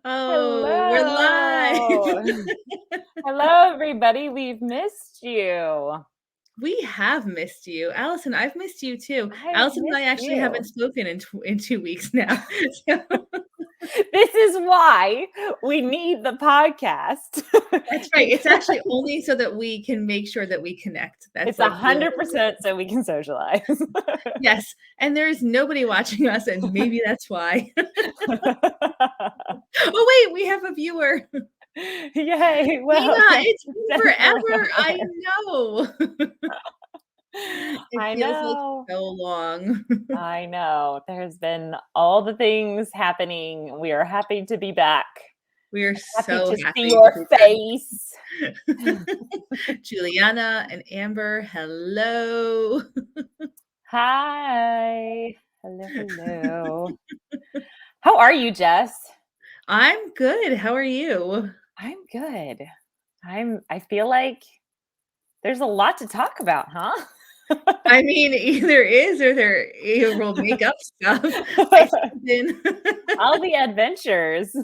Oh, we're Hello. live. Hello, everybody. We've missed you. We have missed you. Allison, I've missed you too. I've Allison and I missed actually haven't you. spoken in 2 weeks now. So This is why we need the podcast. that's right. It's actually only so that we can make sure that we connect. That's It's like the only 100% so we can socialize. yes, and there's nobody watching us, and maybe that's why. Oh, wait, we have a viewer. Yay. Well, Nina, it's been definitely forever. I know. It I feels like know. so long. I know. There's been all the things happening. We are happy to be back. We are Happy so to see happy to your face. be back. Juliana and Amber, hello. Hi. Hello. How are you, Jess? I'm good. How are you? I'm good. I feel like there's a lot to talk about, huh? I mean, either is or will make up stuff. It's been All the adventures.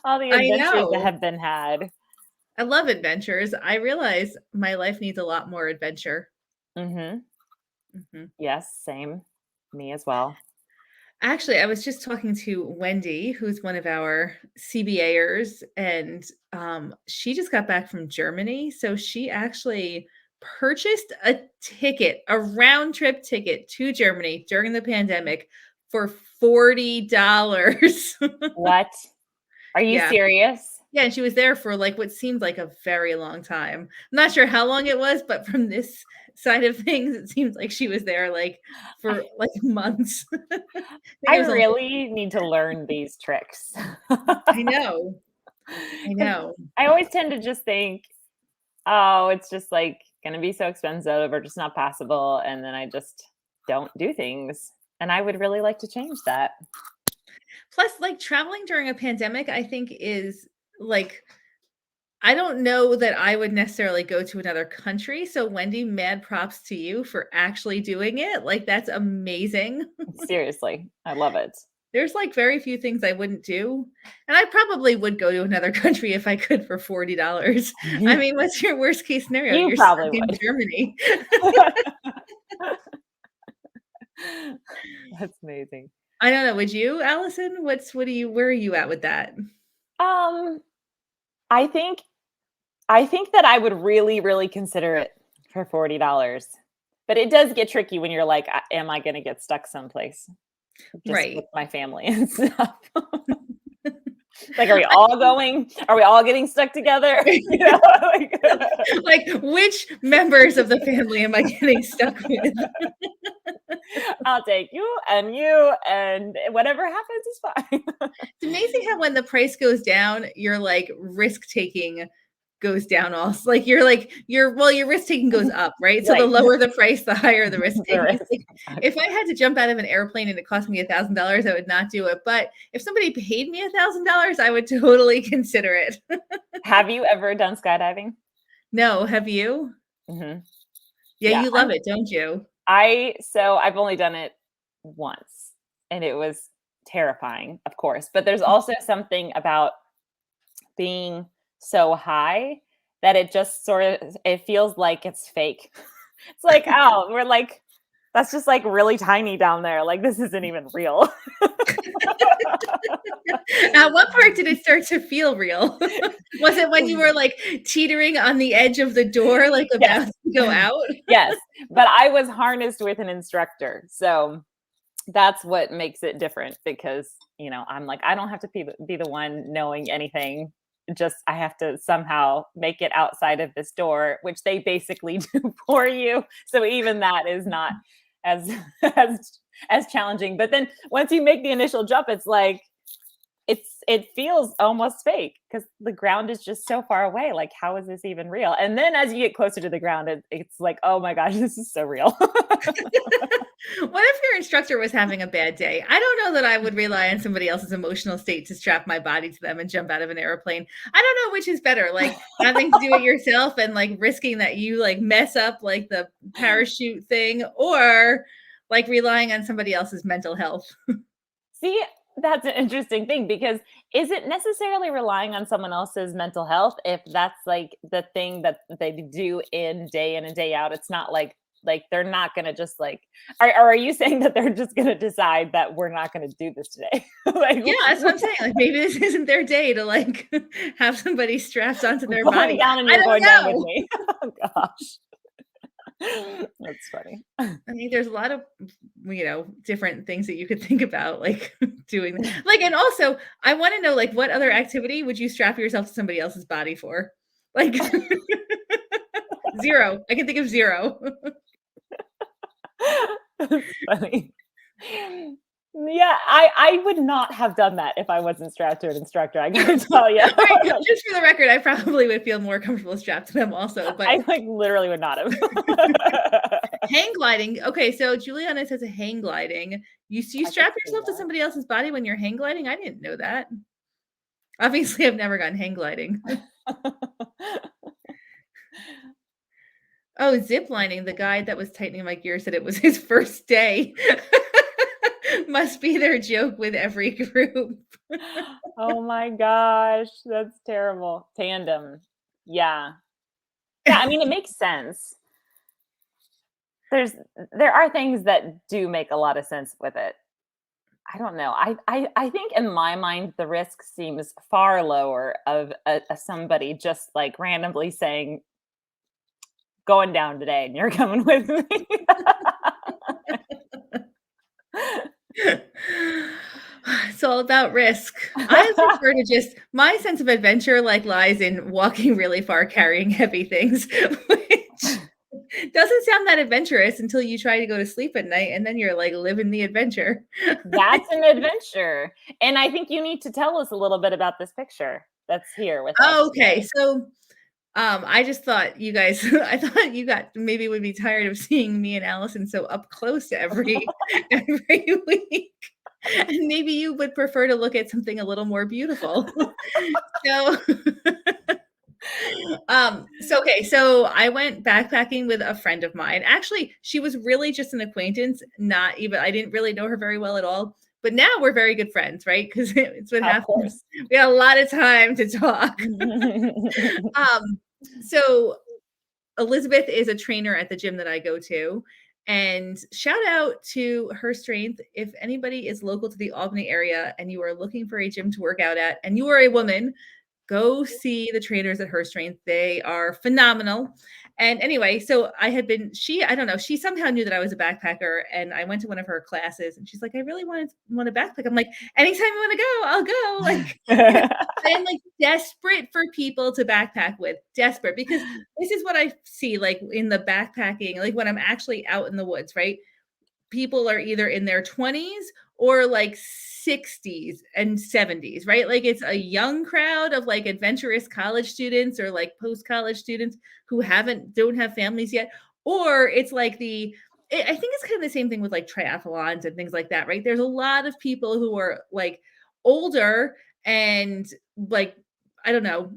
All the I adventures that know. have been had. I love adventures. I realize my life needs a lot more adventure. Mhm. Mhm. Yes, same. Me as well. Actually, I was just talking to Wendy, who's one of our CBAers, and she just got back from Germany. So she actually purchased a round trip ticket to Germany during the pandemic for $40. What? Are you Yeah. serious? Yeah, and she was there for like what seemed like a very long time. I'm not sure how long it was, but from this side of things, it seems like she was there like for I like months. I think I it was only really need to learn these tricks. I know. I 'Cause know. I always tend to just think, "Oh, it's just, like, gonna be so expensive or just not possible," and then I just don't do things, and I would really like to change that. Plus, like, traveling during a pandemic, I think is, like I don't know that I would necessarily go to another country, so Wendy, mad props to you for actually doing it, like, that's amazing. Seriously, I love it. There's, like, very few things I wouldn't do, and I probably would go to another country if I could for $40. I mean, what's your worst case scenario? You You're stuck probably in would. Germany. That's amazing. I don't know, would you, Allison? What do you where are you at with that? Um, I think I think that I would really, really consider it for $40, but it does get tricky when you're like, Am I gonna get stuck someplace just with Right. my family and stuff?" Like, are we all going? Are we all getting stuck together? You know, like Like, which members of the family am I getting stuck with? I'll take you, and whatever happens is fine. It's amazing how when the price goes down, your, like, risk-taking goes down also. Like, your risk-taking goes up, right? So the Right. lower the price, the higher the The risk-taking. It's risk. like, if I had to jump out of an airplane and it cost me $1,000, I would not do it, but if somebody paid me $1,000, I would totally consider it. Have you ever done skydiving? No, have you? Mhm. Yeah, Yeah, you love it, don't you? I've only done it once, and it was terrifying, of course, but there's also something about being so high that it just sort of it feels like it's fake. It's like, "Oh, we're like that's just, like, really tiny down there, like, this isn't even real." At what part did it start to feel real? Was it when you were, like, teetering on the edge of the door, like, Yes. about to go out? Yes, but I was harnessed with an instructor, so that's what makes it different because, I'm like, I don't have to be the one knowing anything. Just I have to somehow make it outside of this door, which they basically do for you. So even that is not as as challenging. But then once you make the initial jump, it's like it feels almost fake because the ground is just so far away. Like, how is this even real? And then as you get closer to the ground, it's like, oh my gosh, this is so real. What if your instructor was having a bad day? I don't know that I would rely on somebody else's emotional state to strap my body to them and jump out of an airplane. I don't know which is better, like, having to do it yourself and, like, risking that you, like, mess up, like, the parachute thing or, like, relying on somebody else's mental health. See, That's an interesting thing because is it necessarily relying on someone else's mental health if that's like the thing that they do in and day out? It's not like they're not gonna just like are you saying that they're just gonna decide that we're not gonna do this today? Like Yeah, that's what I'm saying, like, maybe this isn't their day to, like, have somebody strapped onto I'm their going body. down and I you're don't going down with know. me. Oh gosh. That's funny. I mean, there's a lot of, different things that you could think about, like, doing like, and also, I wanna know, like, what other activity would you strap yourself to somebody else's body for? Like, 0. I can think of 0. That's funny. Yeah, I would not have done that if I wasn't strapped to an instructor, I gotta tell you. Right, just for the record, I probably would feel more comfortable strapped to them also, but I, like, literally would not have. hang gliding, okay, so Juliana says a hang gliding. You I could strap see yourself to somebody else's body when you're hang gliding? I didn't know that. Obviously, I've never gone hang gliding. that. Oh, zip lining, the guy that was tightening my gear said it was his first day. Must be their joke with every group. Oh my gosh, that's terrible. Tandem. Yeah. Yeah, I mean, it makes sense. There's there are things that do make a lot of sense with it. I don't know. I think in my mind, the risk seems far lower of a somebody just, like, randomly saying, "Going down today, and you're coming with me." It's all about risk. I prefer to just my sense of adventure, like, lies in walking really far, carrying heavy things, which doesn't sound that adventurous until you try to go to sleep at night, and then you're, like, living the adventure. That's an adventure, and I think you need to tell us a little bit about this picture that's here with us Okay, today. so, I just thought you guys I thought you got maybe would be tired of seeing me and Allison so up close every every week, and maybe you would prefer to look at something a little more beautiful. So okay, so I went backpacking with a friend of mine. Actually, she was really just an acquaintance, not even I didn't really know her very well at all. But now we're very good friends, right? Because it's what Of happens. course. We got a lot of time to talk. Um, so Elizabeth is a trainer at the gym that I go to. And shout out to Her Strength. If anybody is local to the Albany area and you are looking for a gym to work out at, and you are a woman, go see the trainers at Her Strength. They are phenomenal. And anyway, so I don't know, she somehow knew that I was a backpacker and I went to one of her classes and she's like, I really want to backpack. I'm like, anytime you want to go, I'll go. Like, I am like desperate for people to backpack with, desperate because this is what I see like in the backpacking, like when I'm actually out in the woods, right? People are either in their 20s or like 60s and 70s, right? Like it's a young crowd of like adventurous college students or like post-college students who don't have families yet. Or it's like I think it's kind of the same thing with like triathlons and things like that, right? There's a lot of people who are like older and like I don't know,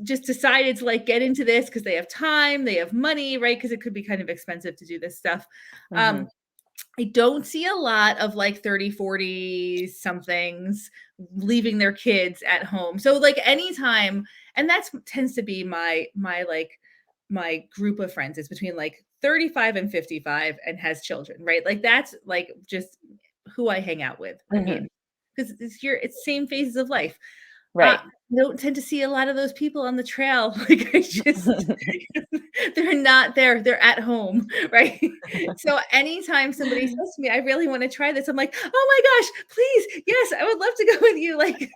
just decided to like get into this because they have time, they have money, right? Because it could be kind of expensive to do this stuff. Um, Mhm. I don't see a lot of like 30, 40 somethings leaving their kids at home. So like anytime, and that's tends to be my group of friends is between like 35 and 55 and has children, right? Like that's like just who I hang out with. I Mhm. mean, because it's same phases of life. Right. I don't tend to see a lot of those people on the trail. Like I just they're not there. They're at home, right? So anytime somebody says to me, "I really want to try this," I'm like, "Oh my gosh, please, yes, I would love to go with you." Like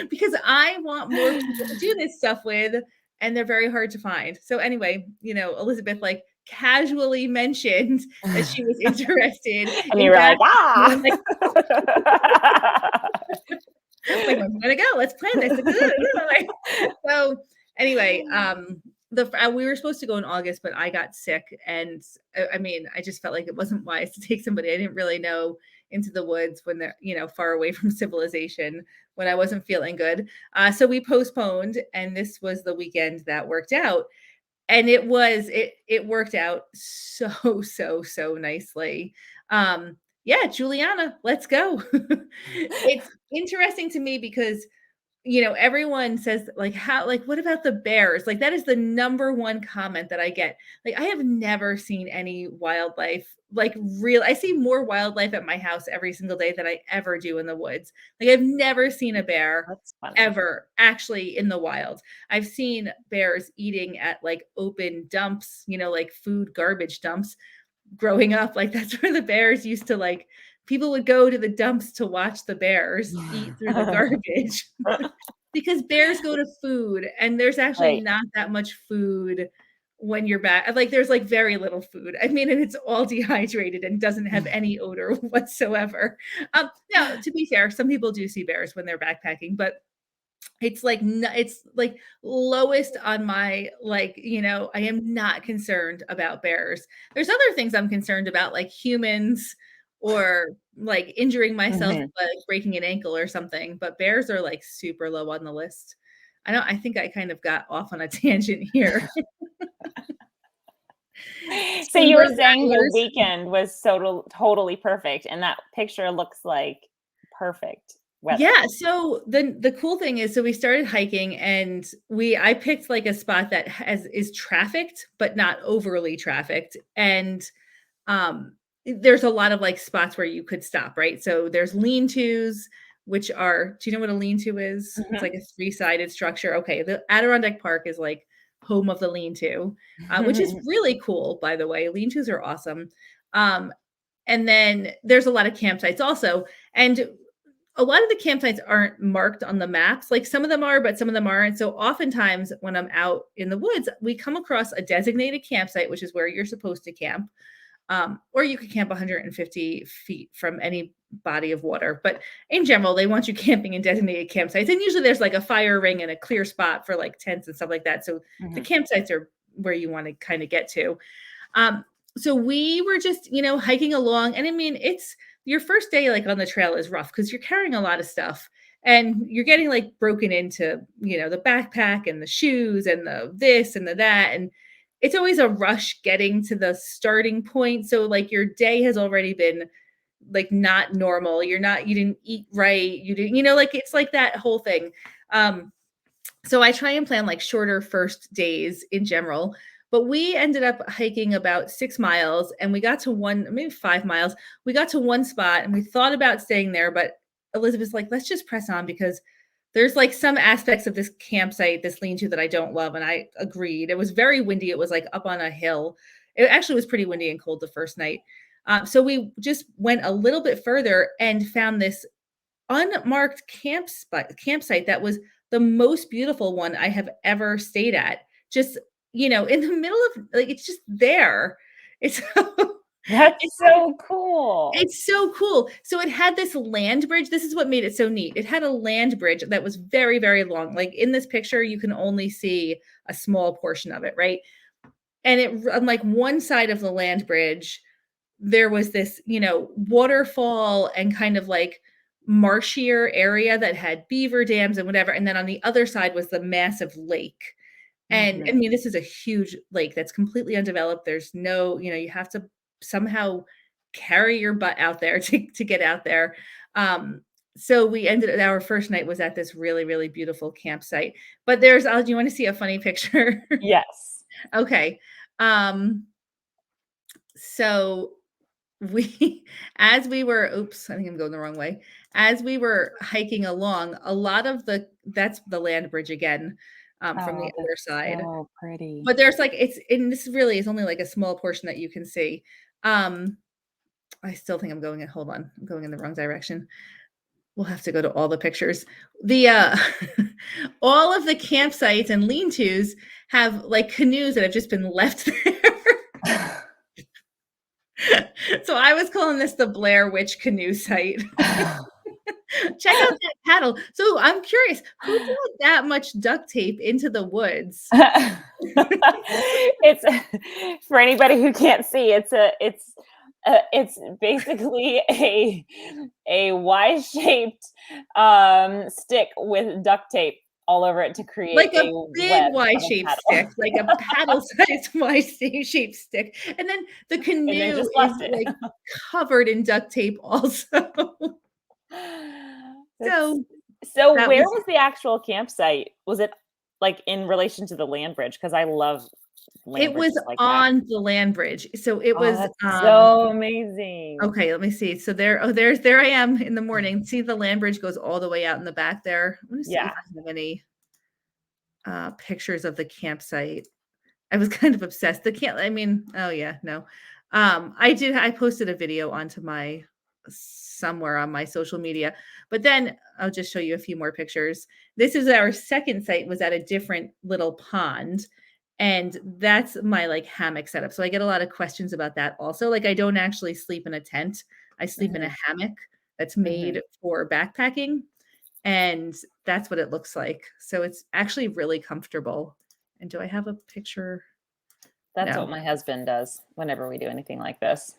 because I want more people to do this stuff with, and they're very hard to find. So anyway, Elizabeth like casually mentioned that she was interested And you in were back. like, "Ah." I'm like, "When we gonna go? Let's plan this." Like, so anyway, we were supposed to go in August, but I got sick, and I mean, I just felt like it wasn't wise to take somebody I didn't really know into the woods when they're far away from civilization when I wasn't feeling good. So we postponed, and this was the weekend that worked out, and it worked out so nicely. Yeah, Juliana, let's go. It's interesting to me because, everyone says like, how, like, what about the bears? Like, that is the number one comment that I get. Like, I have never seen any wildlife, like, real. I see more wildlife at my house every single day than I ever do in the woods. Like, I've never seen a bear That's funny. ever actually in the wild. I've seen bears eating at like open dumps, like food garbage dumps growing up. Like, that's where the bears used to, like, people would go to the dumps to watch the bears eat through the garbage. Because bears go to food, and there's actually Right. not that much food when you're back. Like, there's, like, very little food. I mean, and it's all dehydrated and doesn't have any odor whatsoever. Now, to be fair, some people do see bears when they're backpacking, but it's like lowest on my, like, I am not concerned about bears. There's other things I'm concerned about, like humans or like injuring myself, Mhm. like breaking an ankle or something, but bears are like super low on the list. I think I kind of got off on a tangent here. So So we you were were saying your rattlers. weekend was totally perfect, and that picture looks like perfect weather. Yeah, so the cool thing is, so we started hiking, and I picked like a spot that has is trafficked, but not overly trafficked. And there's a lot of like spots where you could stop, right? So there's lean-tos, which are, do you know what a lean-to is? It's Mhm. like a three-sided structure. Okay, the Adirondack Park is like home of the lean-to, which is really cool, by the way. Lean-tos are awesome. Um, and then there's a lot of campsites also. And a lot of the campsites aren't marked on the maps. Like, some of them are, but some of them aren't. So oftentimes when I'm out in the woods, we come across a designated campsite, which is where you're supposed to camp. Or you could camp 150 feet from any body of water. But in general, they want you camping in designated campsites. And usually there's like a fire ring and a clear spot for like tents and stuff like that. So the Mhm. campsites are where you want to kind of get to. Um, so we were just, hiking along. And I mean, it's your first day like on the trail is rough because you're carrying a lot of stuff and you're getting like broken into, the backpack and the shoes and the this and the that. And it's always a rush getting to the starting point. So like your day has already been like not normal. You didn't eat right. You didn't, like it's like that whole thing. Um, so I try and plan like shorter first days in general, but we ended up hiking about 6 miles and we got to one, maybe 5 miles. We got to one spot and we thought about staying there, but Elizabeth's like, let's just press on because there's like some aspects of this campsite, this lean to that I don't love. And I agreed. It was very windy. It was like up on a hill. It actually was pretty windy and cold the first night. So we just went a little bit further and found this unmarked campsite that was the most beautiful one I have ever stayed at. Just, in the middle of like it's just there. It's That's it's so cool. it's so cool. So it had this land bridge. This is what made it so neat. It had a land bridge that was very, very long. Like in this picture, you can only see a small portion of it, right? And on like one side of the land bridge, there was this, waterfall and kind of like marshier area that had beaver dams and whatever. And then on the other side was the massive lake. And I Mhm. mean, this is a huge lake that's completely undeveloped. There's no, you have to somehow carry your butt out there to get out there. Um, so our first night was at this really, really beautiful campsite. But do you want to see a funny picture? Yes. Okay. Um, so we as we were oops, I think I'm going the wrong way. As we were hiking along, a lot of that's the land bridge again, from the Oh, other that's side. so pretty. But there's like it's and this really is only like a small portion that you can see. Um, I still think hold on, I'm going in the wrong direction. We'll have to go to all the pictures. The all of the campsites and lean-tos have like canoes that have just been left there. So I was calling this the Blair Witch canoe site. Check out that paddle. So I'm curious, who brought that much duct tape into the woods? It's for anybody who can't see, it's basically a Y-shaped, stick with duct tape all over it to create like a a big web of a Y-shaped stick, paddle. like a paddle-sized Y-shaped stick, and then the And then canoe just is, left it. like, covered in duct tape also. That's So, so that where was was the actual campsite? Was it, like, in relation to the land bridge? Because I love land it was bridges like that. on the land bridge, so it Oh, was, that's so amazing. okay, let me see. So there I am in the morning. See the land bridge goes all the way out in the back there? I wanna see if Yeah. I have any, pictures of the campsite. I was kind of obsessed. The camp I mean, oh yeah, no. I posted a video onto my somewhere on my social media, but then I'll just show you a few more pictures. This is our second site was at a different little pond, and that's my like hammock setup. So I get a lot of questions about that also. Like I don't actually sleep in a tent. I sleep in a Mhm, hammock that's mhm. made for backpacking, and that's what it looks like. So it's actually really comfortable. And do I have a picture? That's what No. my husband does whenever we do anything like this.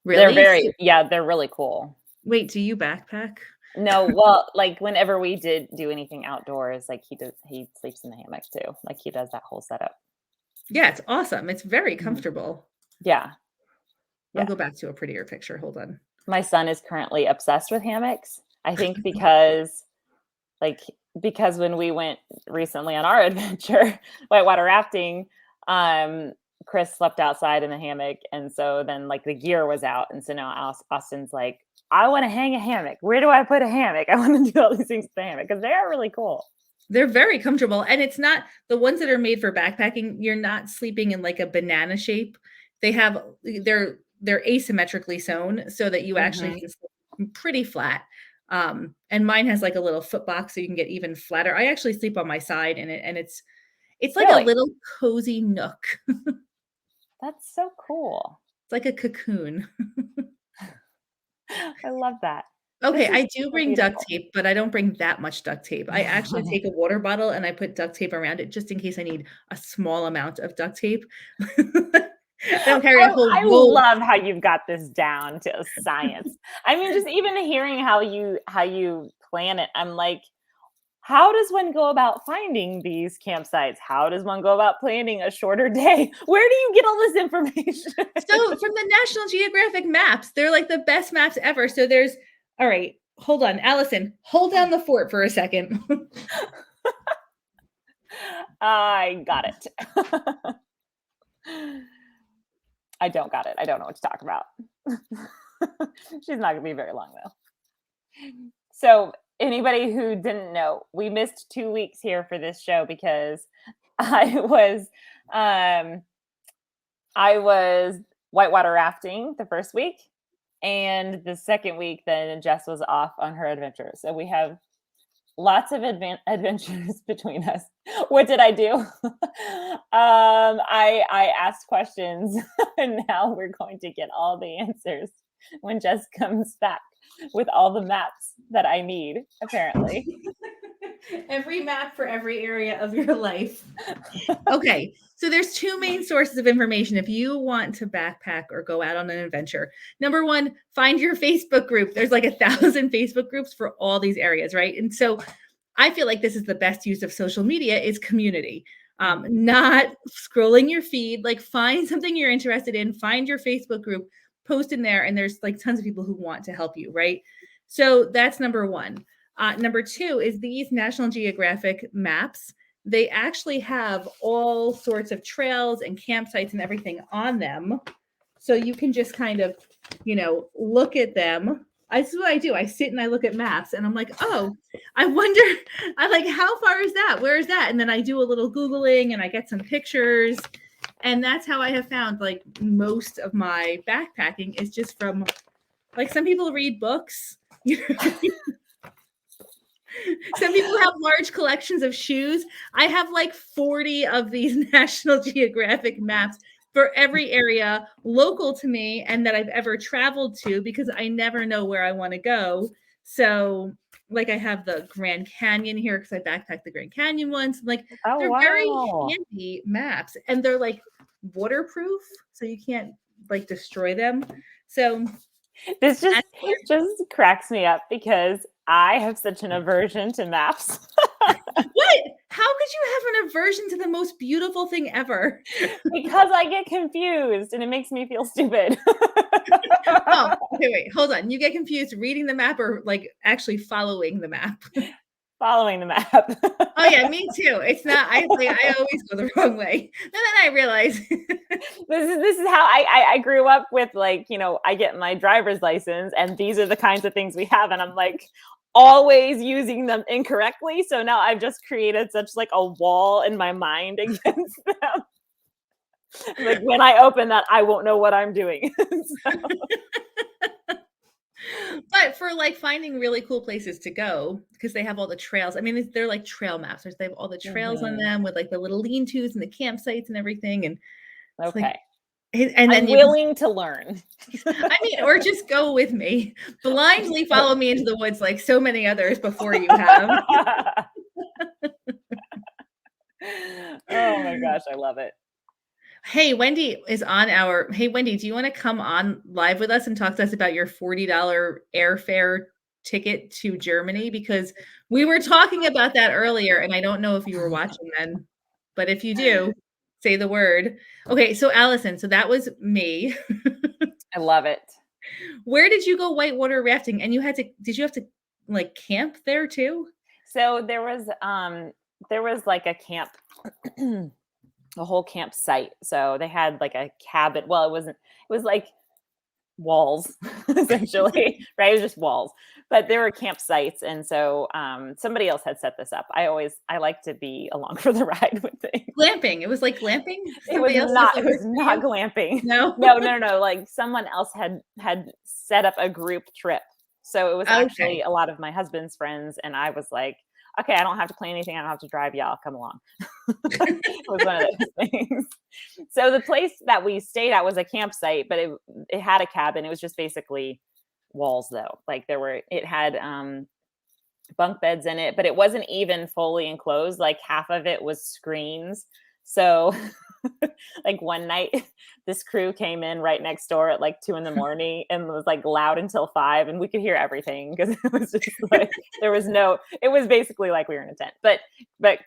They're Really? very yeah, they're really cool. Wait, do you backpack? No, well, like, whenever we did do anything outdoors, like, he sleeps in the hammock too, like, he does that whole setup. Yeah, it's awesome. It's very Mhm. comfortable. Yeah, I'll yeah. go back to a prettier picture. Hold on. My son is currently obsessed with hammocks, I think like, because when we went recently on our adventure, whitewater rafting, um, Chris slept outside in the hammock, and so then, like, the gear was out, and so now Austin's like, "I wanna hang a hammock. Where do I put a hammock? I wanna do all these things with the hammock," 'cause they are really cool. They're very comfortable, and it's not the ones that are made for backpacking, you're not sleeping in like a banana shape. They have they're asymmetrically sewn so that you actually Mhm. can sleep pretty flat. And mine has like a little foot box so you can get even flatter. I actually sleep on my side in it, and it's like a Really? little cozy nook. That's so cool. It's like a cocoon. I love that. Okay, This is I do so bring duct beautiful. tape, but I don't bring that much duct tape. I actually take a water bottle and I put duct tape around it just in case I need a small amount of duct tape. I don't carry a whole I roll. love how you've got this down to a science. I mean, just even hearing how you plan it, I'm like, how does one go about finding these campsites? How does one go about planning a shorter day? Where do you get all this information? So, from the National Geographic maps, they're like the best maps ever. So there's all right, hold on, Allison, hold down the fort for a second. I got it. I don't got it. I don't know what to talk about. She's not gonna be very long though. So, anybody who didn't know, we missed 2 weeks here for this show because I was, um, I was whitewater rafting the first week, and the second week, then Jess was off on her adventure. So we have lots of adventures between us. What did I do? I asked questions, and now we're going to get all the answers when Jess comes back with all the maps that I need. Apparently, Every map for every area of your life. Okay, so there's two main sources of information if you want to backpack or go out on an adventure. Number one, find your Facebook group. There's like 1,000 Facebook groups for all these areas, right? And so I feel like this is the best use of social media is community. Mhm. Not scrolling your feed, like find something you're interested in, find your Facebook group, post in there, and there's like tons of people who want to help you, right? So that's number one. Number two is these National Geographic maps. They actually have all sorts of trails and campsites and everything on them. So you can just kind of, look at them. This is what I do. I sit and I look at maps and I'm like, oh, I wonder, I'm like, how far is that? Where is that? And then I do a little Googling and I get some pictures. And that's how I have found like most of my backpacking is just from like some people read books. Some people have large collections of shoes. I have like 40 of these National Geographic maps for every area local to me and that I've ever traveled to because I never know where I want to go. So, like, I have the Grand Canyon here because I backpacked the Grand Canyon once. Like, Oh, they're very wow. handy maps and they're like waterproof, so you can't like destroy them. So, This just that's where just cracks me up because I have such an aversion to maps. What? How could you have an aversion to the most beautiful thing ever? Because I get confused and it makes me feel stupid. Oh, okay, wait, hold on. You get confused reading the map or like actually following the map? Following the map. Oh yeah, me too. It's not. I always go the wrong way, and then I realize. This is how I grew up with, like, I get my driver's license and these are the kinds of things we have, and I'm like always using them incorrectly. So now I've just created such like a wall in my mind against them. Like when I open that, I won't know what I'm doing. So, But for like finding really cool places to go because they have all the trails. I mean, they're like trail maps. They have all the trails on mhm. them with like the little lean-tos and the campsites and everything. And it's like, Okay. and then I'm you can, willing to learn. I mean, or just go with me, blindly follow me into the woods like so many others before you have. Oh my gosh, I love it. Hey, Wendy is on our. Hey, Wendy, do you want to come on live with us and talk to us about your $40 airfare ticket to Germany? Because we were talking about that earlier, and I don't know if you were watching then, but if you do, say the word. Okay, so Allison, so that was me. I love it. Where did you go whitewater rafting? And you had to, did you have to like camp there too? So there was like a camp, a whole campsite. So they had like a cabin. Well, it was like walls essentially, right? It was just walls, but there were campsites. And so somebody else had set this up. I like to be along for the ride with things. Glamping. It was like glamping. It was Somebody else does not the it work was for not you? glamping. No. No. Like someone else had set up a group trip. So it was Okay. actually a lot of my husband's friends and I was like, okay, I don't have to plan anything. I don't have to drive y'all. Come along. It was one of those things. So the place that we stayed at was a campsite, but it had a cabin. It was just basically walls though. Like it had bunk beds in it, but it wasn't even fully enclosed. Like half of it was screens. So like one night this crew came in right next door at like 2 in the morning and was like loud until 5 and we could hear everything because it was just like it was basically like we were in a tent. But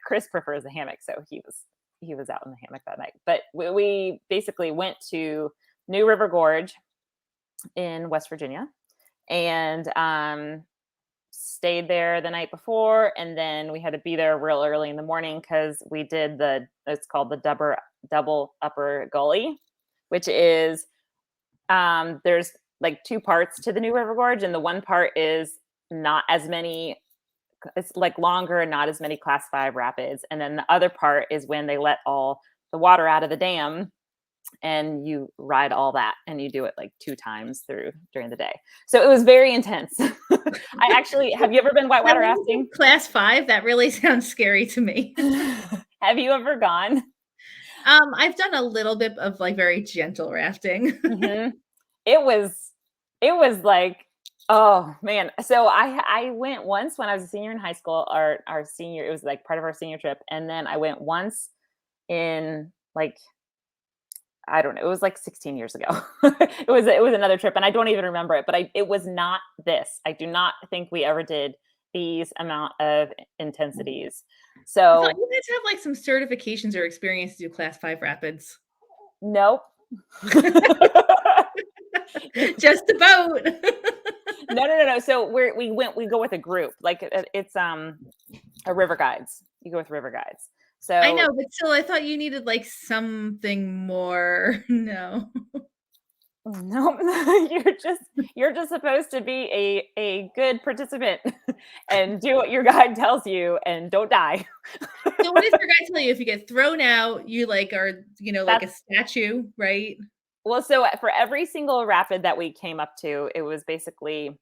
Chris prefers the hammock, so he was out in the hammock that night. But we basically went to New River Gorge in West Virginia and stayed there the night before, and then we had to be there real early in the morning because we did it's called the double upper gully, which is there's like two parts to the New River Gorge, and the one part is not as many, it's like longer and not as many class 5 rapids, and then the other part is when they let all the water out of the dam and you ride all that and you do it like 2 times through during the day. So it was very intense. Have you ever been Now, whitewater when you rafting? say class 5, that really sounds scary to me. Have you ever gone? I've done a little bit of, like, very gentle rafting. Mhm. It was it was like, oh man. So I went once when I was a senior in high school, our senior, it was like part of our senior trip. And then I went once in like, I don't know, it was like 16 years ago. It was another trip and I don't even remember it, but it was not this. I do not think we ever did these amount of intensities. I thought So you had to have, like, some certifications or experience to do class 5 rapids. nope. Just a boat. No. So we go with a group. Like it's a river guides. You go with river guides. I So know, but still, I thought you needed, like, something more. No. no, you're just supposed to be a good participant and do what your guide tells you and don't die. So what does your guy tell you? If you get thrown out, you, like, are, like a That's statue, right? well, so for every single rapid that we came up to, it was basically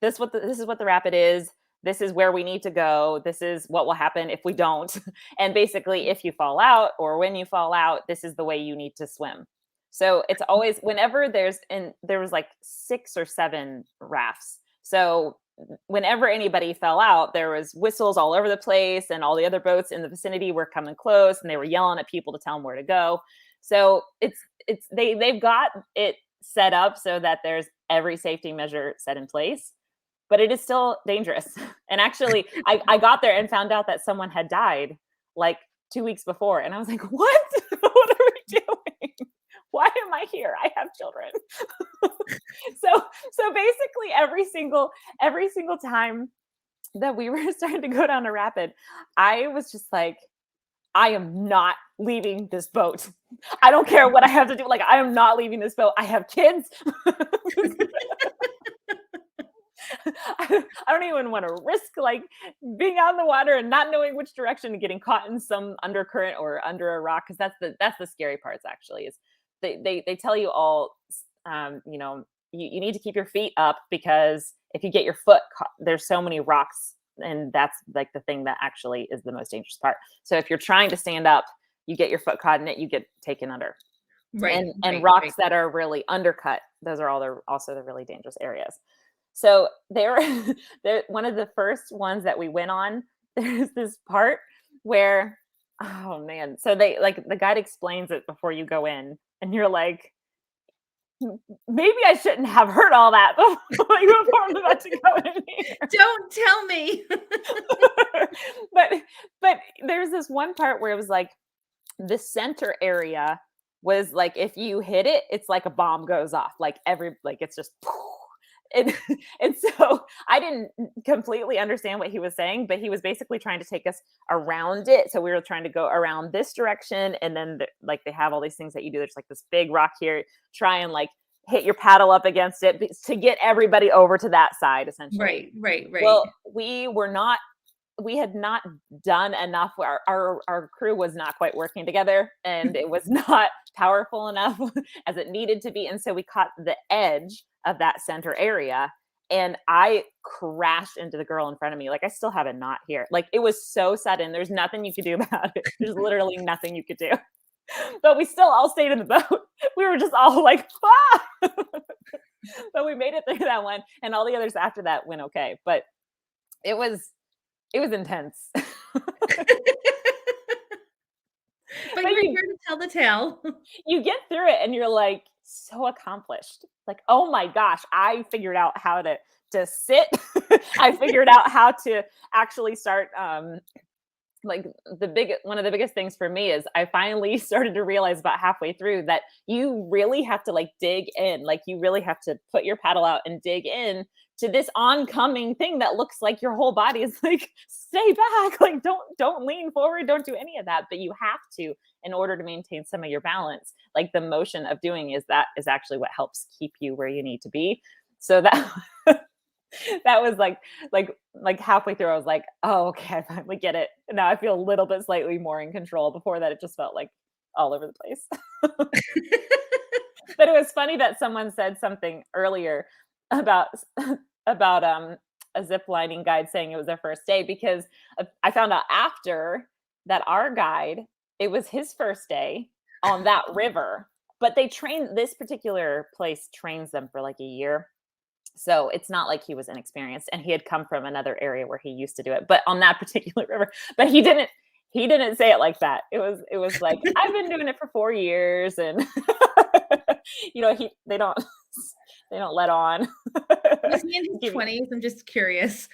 this is what the rapid is. This is where we need to go. This is what will happen if we don't. And basically, if you fall out or when you fall out, this is the way you need to swim. So it's always whenever there was like 6 or 7 rafts. So whenever anybody fell out, there was whistles all over the place, and all the other boats in the vicinity were coming close, and they were yelling at people to tell them where to go. So they've got it set up so that there's every safety measure set in place. but it is still dangerous. And actually, I got there and found out that someone had died like 2 weeks before. And I was like, what? What are we doing? Why am I here? I have children. So basically every single time that we were starting to go down a rapid, I was just like, I am not leaving this boat. I don't care what I have to do. Like, I am not leaving this boat. I have kids. I don't even want to risk like being out in the water and not knowing which direction and getting caught in some undercurrent or under a rock. Because that's the scary parts actually is they tell you all, you know, you need to keep your feet up because if you get your foot caught, there's so many rocks, and that's like the thing that actually is the most dangerous part. So if you're trying to stand up, you get your foot caught in it, you get taken under. Right, And right, rocks right. that are really undercut, those are also the really dangerous areas. So they were they're one of the first ones that we went on. There's this part where, oh man, so they like the guide explains it before you go in, and you're like, maybe I shouldn't have heard all that before I'm about to go in here. Don't tell me. but but there's this one part where it was like the center area was like if you hit it, it's like a bomb goes off. Like it's just and and so I didn't completely understand what he was saying, but he was basically trying to take us around it. So we were trying to go around this direction, and then like they have all these things that you do. There's like this big rock here. Try and like hit your paddle up against it to get everybody over to that side, essentially. Right, right, right. Well, we had not done enough. Our crew was not quite working together, and it was not powerful enough as it needed to be. And so we caught the edge of that center area, and I crashed into the girl in front of me. Like I still have a knot here. Like it was so sudden. There's nothing you could do about it. There's literally nothing you could do. But we still all stayed in the boat. We were just all like, ah! But we made it through that one, and all the others after that went okay. But it was intense. But But you're you here to tell the tale. you get through it and you're like so accomplished. Like, "Oh my gosh, I figured out how to sit." I figured out how to actually start like one of the biggest things for me is I finally started to realize about halfway through that you really have to like dig in. Like you really have to put your paddle out and dig in to this oncoming thing that looks like your whole body is like, stay back. Like don't lean forward, don't do any of that. But you have to in order to maintain some of your balance. Like the motion of doing is actually what helps keep you where you need to be. So that that was like halfway through, I was like, "Oh, okay, I finally get it." Now I feel a little bit slightly more in control. Before that, it just felt like all over the place. But it was funny that someone said something earlier about about a zip lining guide saying it was their first day because I found out after that our guide, it was his first day on that river, but they train this particular place trains them for like a year. So it's not like he was inexperienced and he had come from another area where he used to do it, but on that particular river, but he didn't say it like that. It was like, I've been doing it for 4 years and they don't they don't let on. Was he in his Give you- 20s? I'm just curious.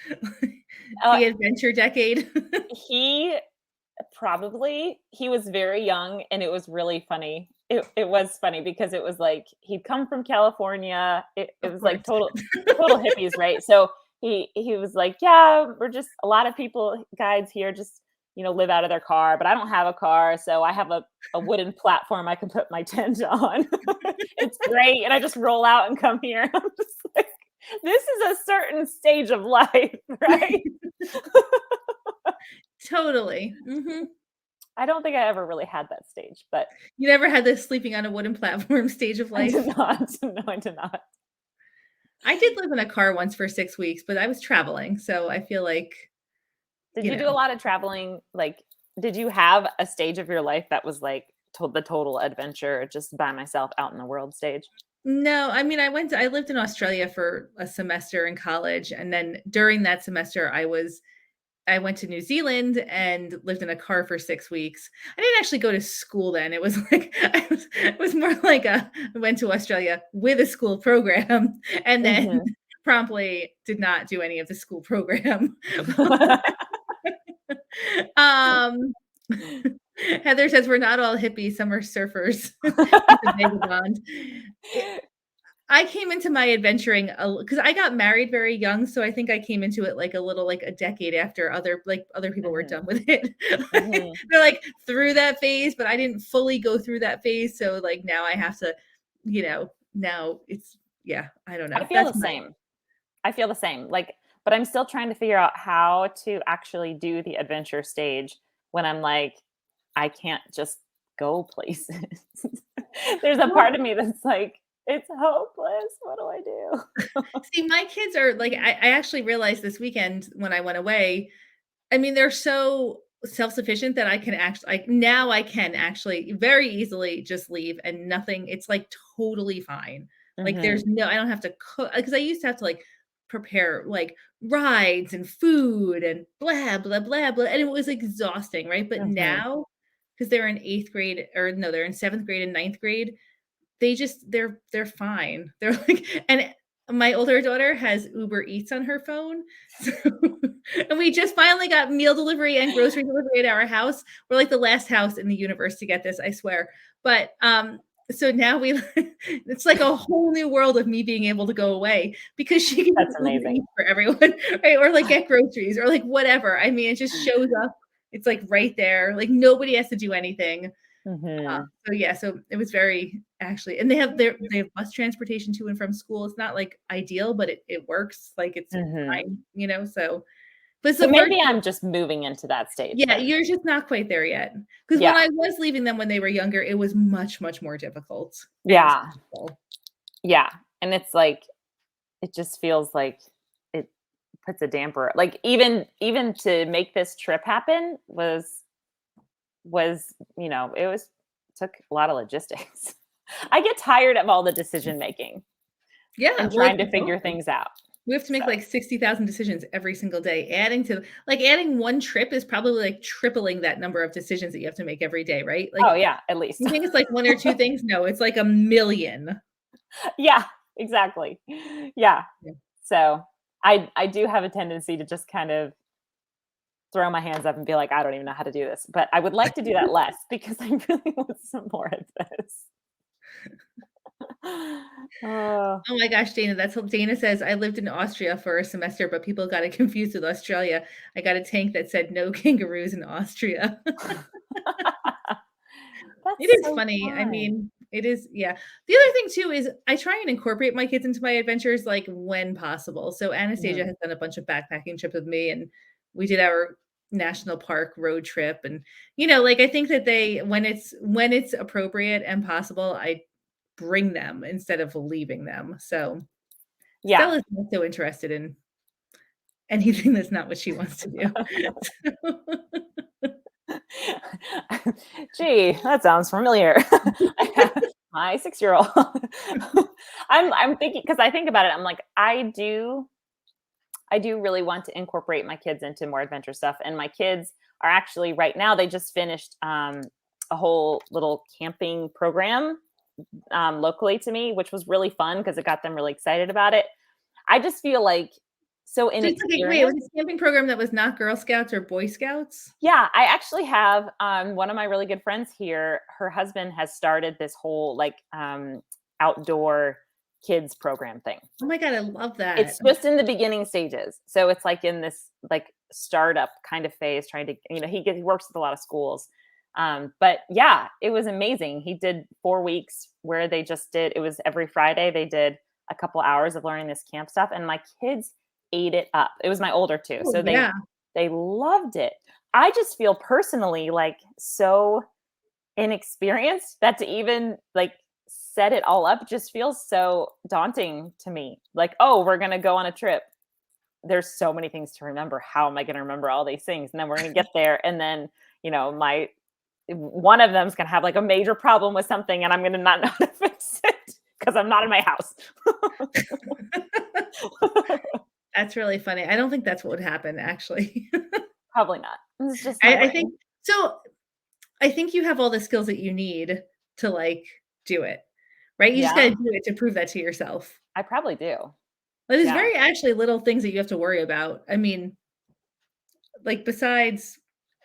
uh, The adventure decade. he he was very young and it was really funny. It was funny because it was like he'd come from California. It Of was course. like total hippies, right? So he was like, yeah, we're just a lot of people guides here just live out of their car, but I don't have a car, so I have a wooden platform I can put my tent on. It's great, and I just roll out and come here. I'm just like, this is a certain stage of life, right? Totally. Mhm. I don't think I ever really had that stage, but You never had the sleeping on a wooden platform stage of I did life? not. No, I did not. I did live in a car once for 6 weeks, but I was traveling, so I feel like, Did you you do a know. lot of traveling? Like, did you have a stage of your life that was like the total adventure, just by myself out in the world stage? No, I mean, I lived in Australia for a semester in college, and then during that semester, I went to New Zealand and lived in a car for 6 weeks. I didn't actually go to school then. It was like it was more like I went to Australia with a school program, and then Mhm. promptly did not do any of the school program. Um, Heather says we're not all hippies, some are surfers. He's a vagabond. I came into my adventuring because I got married very young, so I think I came into it like a little like a decade after other people were done with it. They're like through that phase, but I didn't fully go through that phase. So like now I have to, now it's I don't know. I feel the same. I feel the same. Like, but I'm still trying to figure out how to actually do the adventure stage when I'm like, I can't just go places. There's a part of me that's like, it's hopeless. What do I do? See, my kids are like, I actually realized this weekend when I went away, I mean, they're so self-sufficient that now I can actually very easily just leave and nothing, it's like totally fine. Like Mhm. I don't have to cook because I used to have to like prepare like rides and food and blah blah blah blah. And it was exhausting, right? But Mhm. now, because they're in eighth grade or no, they're in seventh grade and ninth grade, they're fine. They're like and my older daughter has Uber Eats on her phone. So and we just finally got meal delivery and grocery delivery at our house. We're like the last house in the universe to get this, I swear. But, so now it's like a whole new world of me being able to go away because she can That's Uber amazing. Eats for everyone, right? Or like get groceries or like whatever. I mean, it just shows up. It's like right there. Like nobody has to do anything. Mhm. So it was very actually, and they have bus transportation to and from school. It's not like ideal, but it works. Like it's Mhm. fine, so but it's So the first maybe I'm just moving into that stage yeah, then. you're just not quite there yet. Because when Yeah. I was leaving them when they were younger, it was much, much more difficult and Yeah. stressful. Yeah. And it's like it just feels like it puts a damper. Like even to make this trip happen was, it was took a lot of logistics. I get tired of all the decision making Yeah, and well, it's trying to figure exhausting. things out. We have to make So, like 60,000 decisions every single day. Adding one trip is probably like tripling that number of decisions that you have to make every day, right? oh Like, yeah, at least. you think it's like one or two things? No, it's like a million. Yeah, exactly. Yeah. Yeah. So, I do have a tendency to just kind of throw my hands up and be like, I don't even know how to do this. But I would like to do that less because I really want some more of this. Oh, Oh my gosh, Dana, that's what Dana says. I lived in Austria for a semester, but people got it confused with Australia. I got a tank that said no kangaroos in Austria. It that's is so funny. I fun. mean, it is, yeah. The other thing too is I try and incorporate my kids into my adventures like when possible. So Anastasia Mhm. has done a bunch of backpacking trips with me and we did our national park road trip and like I think that they when it's appropriate and possible, I bring them instead of leaving them. So Yeah. Stella's not so interested in anything that's not what she wants to do. Gee, that sounds familiar. I have my 6-year-old. I'm thinking because I think about it, I'm like, I do really want to incorporate my kids into more adventure stuff. And my kids are actually right now, they just finished a whole little camping program locally to me, which was really fun because it got them really excited about it. I just feel like so So it's like wait, it was inexperienced. a camping program that was not Girl Scouts or Boy Scouts? Yeah, I actually have one of my really good friends here. Her husband has started this whole like outdoor kids program thing. Oh my god, I love that. It's just in the beginning stages. So it's like in this like startup kind of phase, trying to, he works with a lot of schools. But yeah, it was amazing. He did 4 weeks where they just did, it was every Friday, they did a couple hours of learning this camp stuff. And my kids ate it up. It was my older two. Oh, So they yeah. they loved it. I just feel personally like so inexperienced that to even like set it all up just feels so daunting to me. Like, oh, we're gonna go on a trip. There's so many things to remember. How am I gonna remember all these things? And then we're gonna get there, and then my one of them's gonna have like a major problem with something, and I'm gonna not know how to fix it because I'm not in my house. That's really funny. I don't think that's what would happen, actually. Probably not. It's just my I brain. think so I think you have all the skills that you need to, like, do it, right? You just gotta Yeah, do it to prove that to yourself. I probably do. But there's Yeah. very actually little things that you have to worry about. I mean, like, besides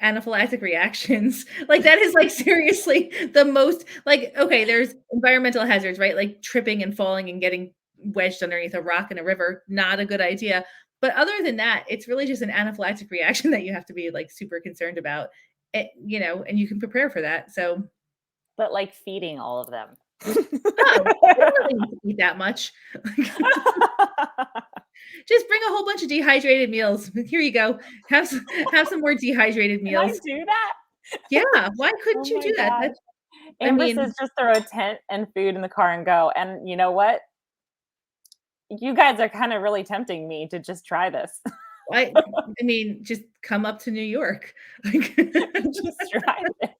anaphylactic reactions, like, that is, like, seriously the most like, okay, there's environmental hazards, right? Like, tripping and falling and getting wedged underneath a rock in a river, not a good idea. But other than that, it's really just an anaphylactic reaction that you have to be, like, super concerned about, and you can prepare for that, so But, like, feeding all of them. oh, you don't really need to eat that much. Just bring a whole bunch of dehydrated meals. Here you go. Have some more dehydrated Can I meals. do that? Yeah, why Oh couldn't you my do that? gosh. That's I Amber mean, says just throw a tent and food in the car and go, and you know what? You guys are kinda really tempting me to just try this. I I mean, just come up to New York. Like, Just try it.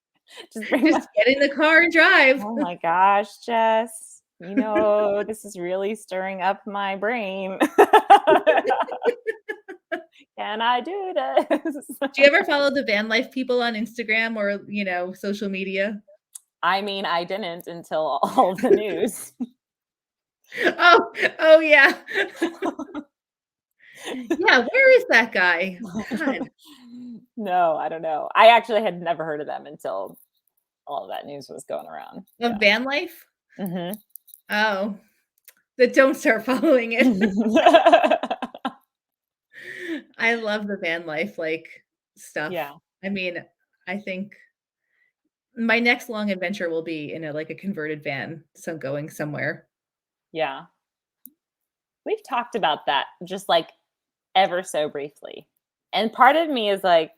Just bring my just get in the car and drive. Oh my gosh, Jess, this is really stirring up my brain. Can I do this? Do you ever follow the van life people on Instagram or, social media? I mean, I didn't until all the news. Oh, oh, yeah. Yeah, where is that guy? God, No, I don't know. I actually had never heard of them until all of that news was going around. of Yeah. van life? Mhm. Oh, then don't start following it. I love the van life, like, stuff. Yeah, I mean, I think my next long adventure will be in a converted van, so going somewhere. yeah. We've talked about that just, like, ever so briefly. And part of me is like,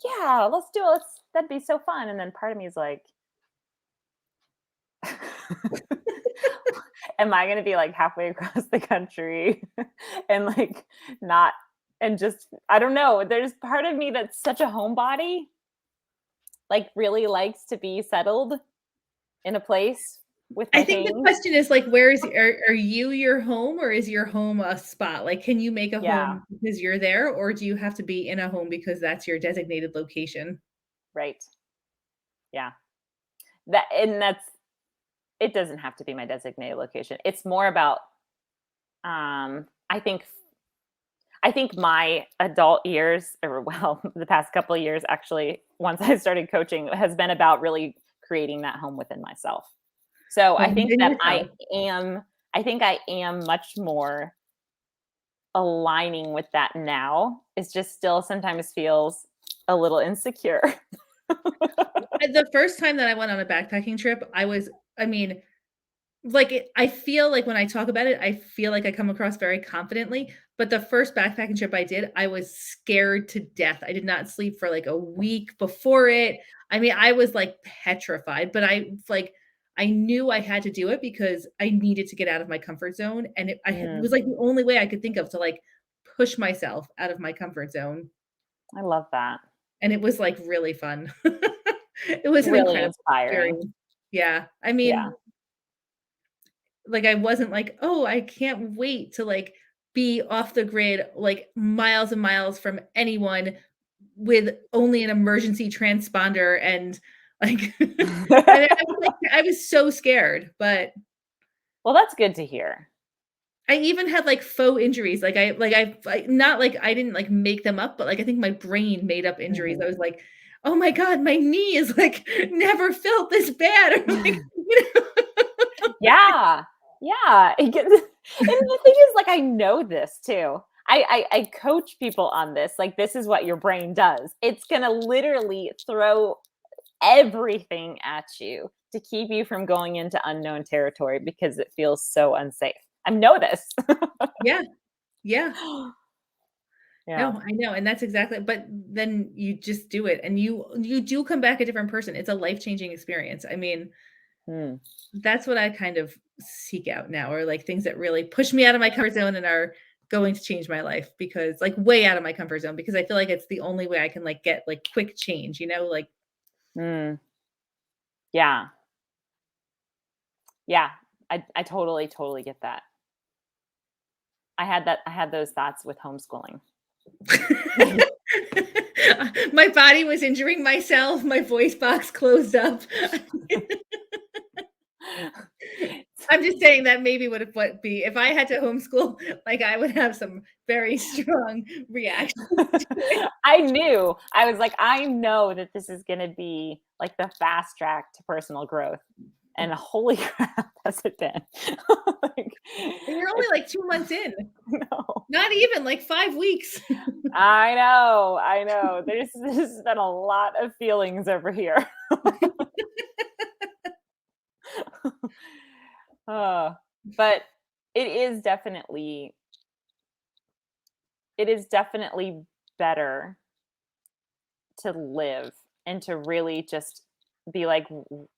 "Yeah, let's do it. That'd be so fun." And then part of me is like, "Am I gonna be, like, halfway across the country and, like, not and just" I don't know. There's part of me that's such a homebody, like, really likes to be settled in a place with I my think the things. question is, like, where is are you your home or is your home a spot? Like, can you make a Yeah, home because you're there, or do you have to be in a home because that's your designated location? right. Yeah. That's it doesn't have to be my designated location. It's more about, I think my adult years, or well, the past couple of years actually, once I started coaching, has been about really creating that home within myself. So I Home think within that yourself. I think I am much more aligning with that now. It's just still sometimes feels a little insecure. The first time that I went on a backpacking trip, I mean, I feel like when I talk about it, I feel like I come across very confidently, but the first backpacking trip I did, I was scared to death. I did not sleep for, like, a week before it. I mean, I was, like, petrified, but I knew I had to do it because I needed to get out of my comfort zone, and it Mm, was, like, the only way I could think of to, like, push myself out of my comfort zone, I love that. and it was, like, really fun. It was an Really incredible inspiring. experience. Yeah, I Yeah. mean, I wasn't like, "Oh, I can't wait to, be off the grid, like, miles and miles from anyone with only an emergency transponder," and, like, I was so scared, but Well, that's good to hear. I even had, faux injuries, not like I didn't, make them up, but, I think my brain made up injuries. I Mhm. was like, "Oh my god, my knee is, never felt this bad." I'm like, Yeah. Yeah. It gets and the thing is, like, I know this too. I coach people on this, like, this is what your brain does. It's gonna literally throw everything at you to keep you from going into unknown territory because it feels so unsafe. I know this. Yeah, yeah. Yeah. No, I know, and that's exactly but then you just do it, and you do come back a different person. It's a life-changing experience. I mean, Mm. that's what I kind of seek out now, or, things that really push me out of my comfort zone and are going to change my life because way out of my comfort zone because I feel like it's the only way I can, get, quick change, Mm. Yeah. Yeah. I totally, totally get that. I had those thoughts with homeschooling. My body was injuring myself, my voice box closed up. I'm just saying that maybe would be if I had to homeschool, like I would have some very strong reactions to it. I was like, I know that this is going to be like the fast track to personal growth. And holy crap, has it been? Like, And you're only like 2 months in. no. Not even like 5 weeks. I know. I know. There's been a lot of feelings over here. uh, but it is definitely better to live and to really just be like,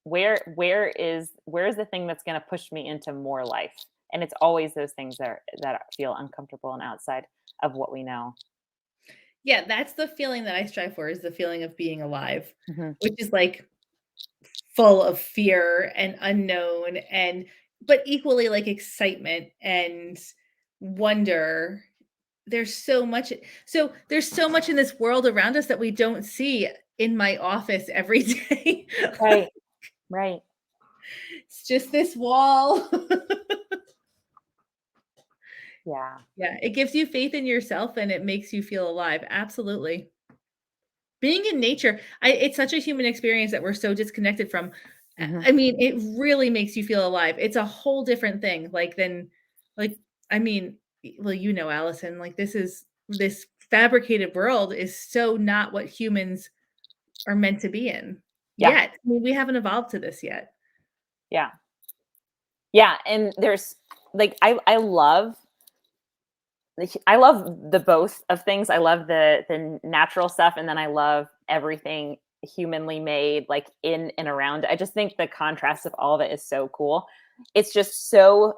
where is the thing that's going to push me into more life? And it's always those things that feel uncomfortable and outside of what we know. Yeah, that's the feeling that I strive for, is the feeling of being alive, Mhm. which is like full of fear and unknown, and but equally like excitement and wonder. There's so much in this world around us that we don't see in my office every day. Right. Right. It's just this wall. Yeah. Yeah, it gives you faith in yourself and it makes you feel alive. Absolutely. Being in nature, it's such a human experience that we're so disconnected from. Mhm. I mean, it really makes you feel alive. It's a whole different thing, like, than like, I mean, well, Allison, like, this fabricated world is so not what humans are meant to be in Yeah. yet. I mean, we haven't evolved to this yet. Yeah. Yeah. And there's like I love the both of things. I love the natural stuff, and then I love everything humanly made, like in and around. I just think the contrast of all of it is so cool. It's just so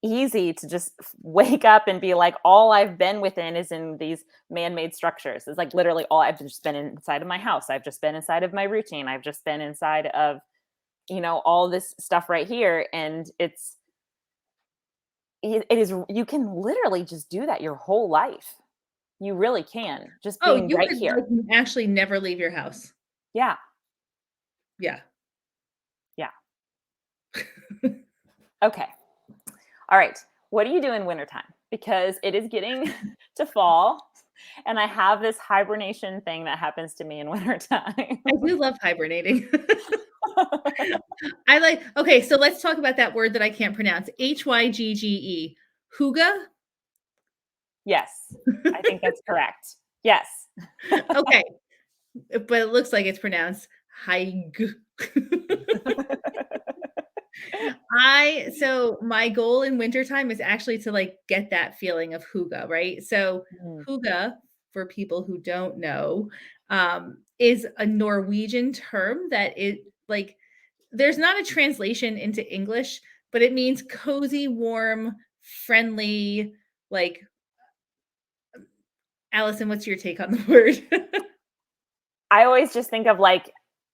easy to just wake up and be like, all I've been within is in these man-made structures. It's like literally all I've just been inside of my house. I've just been inside of my routine. I've just been inside of, all this stuff right here. And it is, you can literally just do that your whole life. You really can, just Oh, being you right could, like, here. actually never leave your house. Yeah. Yeah. Yeah. Okay. All right. What do you do in wintertime? Because it is getting to fall, and I have this hibernation thing that happens to me in wintertime. I do love hibernating. Okay, so let's talk about that word that I can't pronounce. Hygge. Hygge? Yes, I think that's correct. Yes. Okay, but it looks like it's pronounced Haig. So my goal in wintertime is actually to, like, get that feeling of hygge, right? So Mm. hygge, for people who don't know, is a Norwegian term that like, there's not a translation into English, but it means cozy, warm, friendly, like, Allison, what's your take on the word? I always just think of like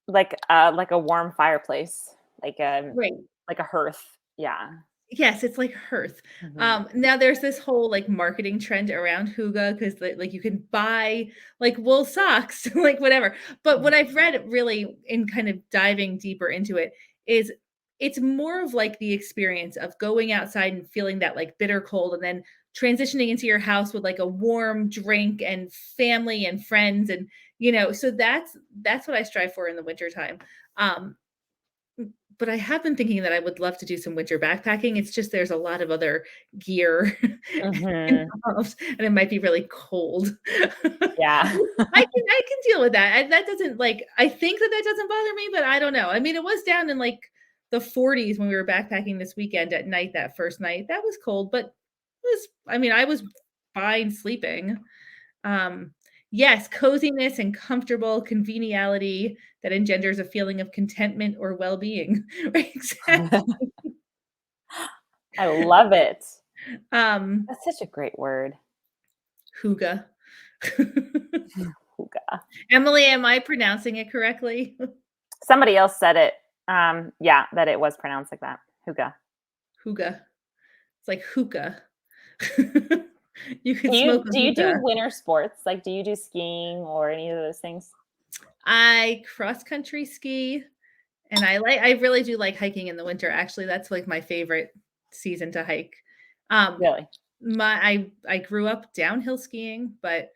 a warm fireplace, Right. like a hearth. Yeah. Yes, it's like hearth. Mhm. Now there's this whole, like, marketing trend around hygge because, like, you can buy, like, wool socks, like, whatever. But Mhm. what I've read really in kind of diving deeper into it is it's more of, like, the experience of going outside and feeling that, like, bitter cold and then transitioning into your house with, like, a warm drink and family and friends, and, so that's what I strive for in the wintertime. Um, but I have been thinking that I would love to do some winter backpacking. It's just there's a lot of other gear Mhm. involved, and it might be really cold. Yeah. I can deal with that. That doesn't, like, I think that doesn't bother me, but I don't know. I mean, it was down in, like, the 40s when we were backpacking this weekend at night, that first night. That was cold, but I was fine sleeping. Um, yes, coziness and comfortable conveniality that engenders a feeling of contentment or well-being. Right, exactly. I love it. Um, That's such a great word. Hygge. Hygge. Emily, am I pronouncing it correctly? Somebody else said it. Yeah, that it was pronounced like that. Hygge. Hygge. It's like hookah. You could Do you smoke a do you do hookah. winter sports? Like, do you do skiing or any of those things? I cross country ski And I really do like hiking in the winter. Actually, that's like my favorite season to hike. Um, Really? I grew up downhill skiing, but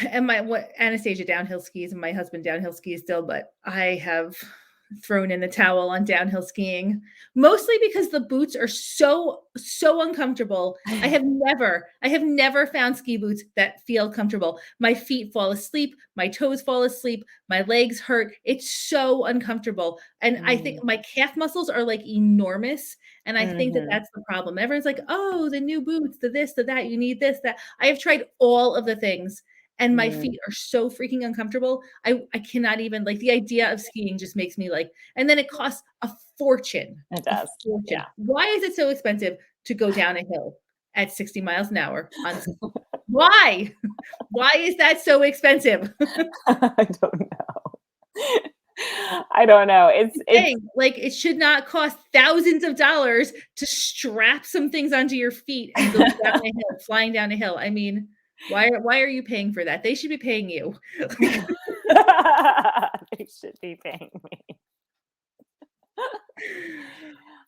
and my what Anastasia downhill skis and my husband downhill skis still, but I have thrown in the towel on downhill skiing, mostly because the boots are so uncomfortable. I have never found ski boots that feel comfortable. My feet fall asleep, my toes fall asleep, my legs hurt. It's so uncomfortable. And I think Mm. my calf muscles are like enormous. And I think that Mhm. that's the problem. Everyone's like, oh, the new boots, the this, the that, you need this, that. I have tried all of the things and my Mm. feet are so freaking uncomfortable. I cannot even like the idea of skiing just makes me like, and then it costs a fortune, It a does. fortune. Yeah. Why is it so expensive to go down a hill at 60 miles an hour on ski? Why? Why is that so expensive? I don't know. I don't know. It's Dang, like it should not cost thousands of dollars to strap some things onto your feet and go down a hill, flying down a hill. I mean, why are you paying for that? They should be paying you. they should be paying me.